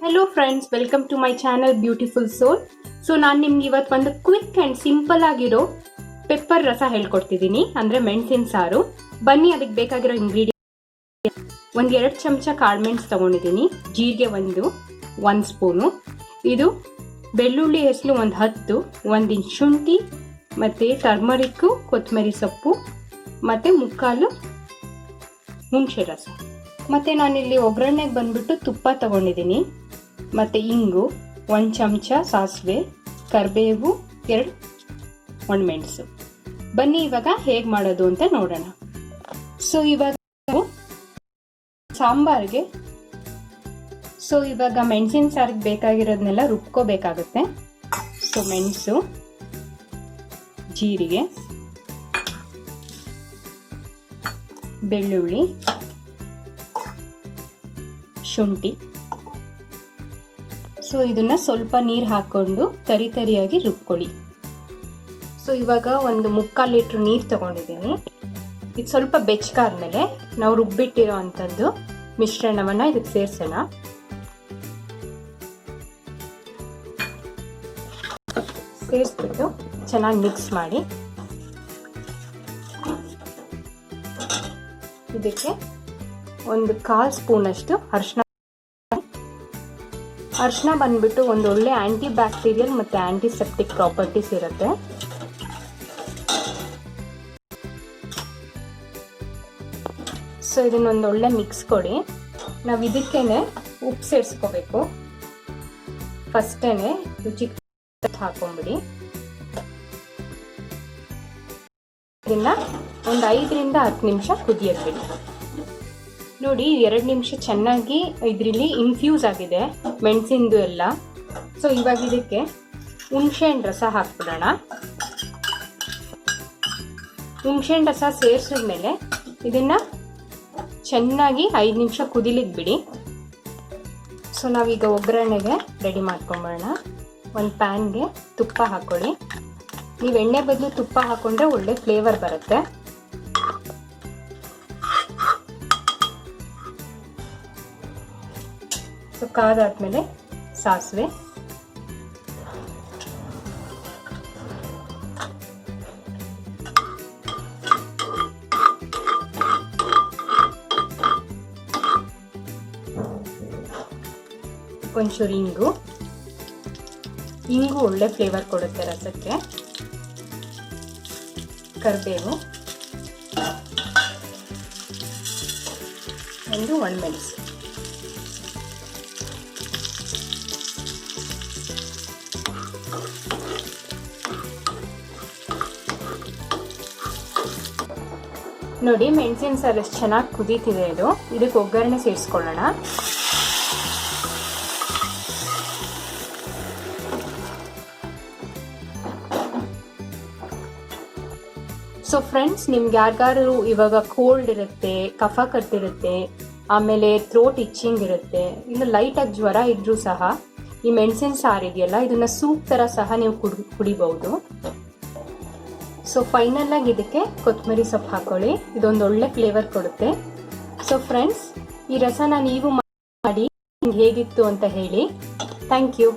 Hello friends, welcome to my channel beautiful soul. So ನಾನು ನಿಮ್ಗೆ ಇವತ್ತು ಒಂದು ಕ್ವಿಕ್ ಆ್ಯಂಡ್ ಸಿಂಪಲ್ ಆಗಿರೋ ಪೆಪ್ಪರ್ ರಸ ಹೇಳ್ಕೊಡ್ತಿದ್ದೀನಿ, ಅಂದರೆ ಮೆಣಸಿನ ಸಾರು. ಬನ್ನಿ, ಅದಕ್ಕೆ ಬೇಕಾಗಿರೋ ಇಂಗ್ರೀಡಿಯೆಂಟ್: 1-2 ಚಮಚ ಕಾಳುಮೆಣಸು ತೊಗೊಂಡಿದ್ದೀನಿ, ಜೀರಿಗೆ 1 ಸ್ಪೂನು, ಇದು ಬೆಳ್ಳುಳ್ಳಿ ಹೆಸಲು 10, 1 ಇಂಚ್ ಶುಂಠಿ, ಮತ್ತು ಟರ್ಮರಿಕ್ಕು, ಕೊತ್ತಂಬರಿ ಸೊಪ್ಪು, ಮತ್ತು 3/4 ಹುಣಸೆ ರಸ. ಮತ್ತು ನಾನಿಲ್ಲಿ ಒಗ್ಗರಣೆಗೆ ಬಂದ್ಬಿಟ್ಟು ತುಪ್ಪ ತಗೊಂಡಿದ್ದೀನಿ, ಮತ್ತು ಇಂಗು 1 ಚಮಚ, ಸಾಸಿವೆ, ಕರಿಬೇವು, 2 ಒಣಮೆಣಸು. ಬನ್ನಿ ಇವಾಗ ಹೇಗೆ ಮಾಡೋದು ಅಂತ ನೋಡೋಣ. ಸೊ ಇವಾಗ ಸಾಂಬಾರಿಗೆ ಇವಾಗ ಮೆಣಸಿನ ಸಾರಿಗೆ ಬೇಕಾಗಿರೋದನ್ನೆಲ್ಲ ರುಬ್ಕೋಬೇಕಾಗುತ್ತೆ. ಸೊ ಮೆಣಸು, ಜೀರಿಗೆ, ಬೆಳ್ಳುಳ್ಳಿ, ಶುಂಠಿ. ಸೊ ಇದನ್ನ ಸ್ವಲ್ಪ ನೀರು ಹಾಕೊಂಡು ತರಿಯಾಗಿ ರುಬ್ಕೊಳ್ಳಿ. ಸೊ ಇವಾಗ 1/4 ಲೀಟ್ರ್ ನೀರು ತಗೊಂಡಿದ್ದೀನಿ. ಇದು ಸ್ವಲ್ಪ ಬೆಚ್ಚಗಾದ್ಮೇಲೆ ನಾವು ರುಬ್ಬಿಟ್ಟಿರೋ ಅಂಥದ್ದು ಮಿಶ್ರಣವನ್ನ ಇದಕ್ಕೆ ಸೇರಿಸೋಣ. ಸೇರಿಸ್ಬಿಟ್ಟು ಚೆನ್ನಾಗಿ ಮಿಕ್ಸ್ ಮಾಡಿ ಇದಕ್ಕೆ 1/4 ಸ್ಪೂನಷ್ಟು ಅರಿಶಿನ ಬಂದ್ಬಿಟ್ಟು ಒಂದು ಒಳ್ಳೆ ಆಂಟಿ ಬ್ಯಾಕ್ಟೀರಿಯಲ್ ಮತ್ತು ಆಂಟಿಸೆಪ್ಟಿಕ್ ಪ್ರಾಪರ್ಟೀಸ್ ಇರುತ್ತೆ. ಸೊ ಇದನ್ನೊಂದು ಒಳ್ಳೆ ಮಿಕ್ಸ್ ಕೊಡಿ. ನಾವು ಇದಕ್ಕೇನೆ ಉಪ್ಪು ಸೇರಿಸ್ಕೋಬೇಕು. ಫಸ್ಟೇನೆ ರುಚಿಗೆ ಹಾಕೊಂಡ್ಬಿಡಿ. ಇದನ್ನ ಒಂದು 5-10 ನಿಮಿಷ ಕುದಿಯಕ್ಕೆ ಬಿಡಿ. ನೋಡಿ, 2 ನಿಮಿಷ ಚೆನ್ನಾಗಿ ಇದರಲ್ಲಿ ಇನ್ಫ್ಯೂಸ್ ಆಗಿದೆ ಮೆಣಸಿಂದು ಎಲ್ಲ. ಸೊ ಇವಾಗ ಇದಕ್ಕೆ ಹುಣಸೆಹಣ್ಣು ರಸ ಹಾಕ್ಬಿಡೋಣ. ಹುಣಸೆಹಣ್ಣು ರಸ ಸೇರಿಸಿದ್ಮೇಲೆ ಇದನ್ನ ಚೆನ್ನಾಗಿ 5 ನಿಮಿಷ ಕುದಿಲಿಕ್ಕೆ ಬಿಡಿ. ಸೊ ನಾವೀಗ ಒಗ್ಗರಣೆಗೆ ರೆಡಿ ಮಾಡ್ಕೊಂಬಿಡೋಣ. ಒಂದು ಪ್ಯಾನ್ಗೆ ತುಪ್ಪ ಹಾಕ್ಕೊಳ್ಳಿ. ನೀವು ಎಣ್ಣೆ ಬದಲು ತುಪ್ಪ ಹಾಕೊಂಡ್ರೆ ಒಳ್ಳೆ ಫ್ಲೇವರ್ ಬರುತ್ತೆ. ಸೊ ಕಾದಾದ್ಮೇಲೆ ಸಾಸಿವೆ, ಒಂಚೂರು ಇಂಗು ಒಳ್ಳೆ ಫ್ಲೇವರ್ ಕೊಡುತ್ತೆ ರಸಕ್ಕೆ. ಕರಿಬೇವು, 1 ಒಣಮೆಣಸು. ನೋಡಿ, ಮೆಣಸಿನ ಸಾರು ಎಷ್ಟು ಚೆನ್ನಾಗಿ ಕುದೀತಿದೆ. ಇದಕ್ಕೆ ಒಗ್ಗರಣೆ ಸೇರಿಸ್ಕೊಳ್ಳೋಣ. ಸೊ ಫ್ರೆಂಡ್ಸ್, ನಿಮ್ಗೆ ಯಾರಿಗಾರು ಇವಾಗ ಕೋಲ್ಡ್ ಇರುತ್ತೆ, ಕಫ ಕಟ್ಟಿರುತ್ತೆ, ಆಮೇಲೆ ಥ್ರೋಟ್ ಇಚ್ಚಿಂಗ್ ಇರುತ್ತೆ, ಇಲ್ಲ ಲೈಟಾಗಿ ಜ್ವರ ಇದ್ರೂ ಸಹ ಈ ಮೆಣಸಿನ ಸಾರು ಇದೆಯಲ್ಲ, ಇದನ್ನ ಸೂಪ್ ಥರ ಸಹ ನೀವು ಕುಡಿಬಹುದು. ಸೊ ಫೈನಲ್ ಆಗಿ ಇದಕ್ಕೆ ಕೊತ್ತಂಬರಿ ಸೊಪ್ಪು ಹಾಕೊಳ್ಳಿ. ಇದೊಂದು ಒಳ್ಳೆ ಫ್ಲೇವರ್ ಕೊಡುತ್ತೆ. ಸೊ ಫ್ರೆಂಡ್ಸ್, ಈ ರಸನ ನೀವು ಮಾಡಿ ಹೇಗಿತ್ತು ಅಂತ ಹೇಳಿ. Thank you.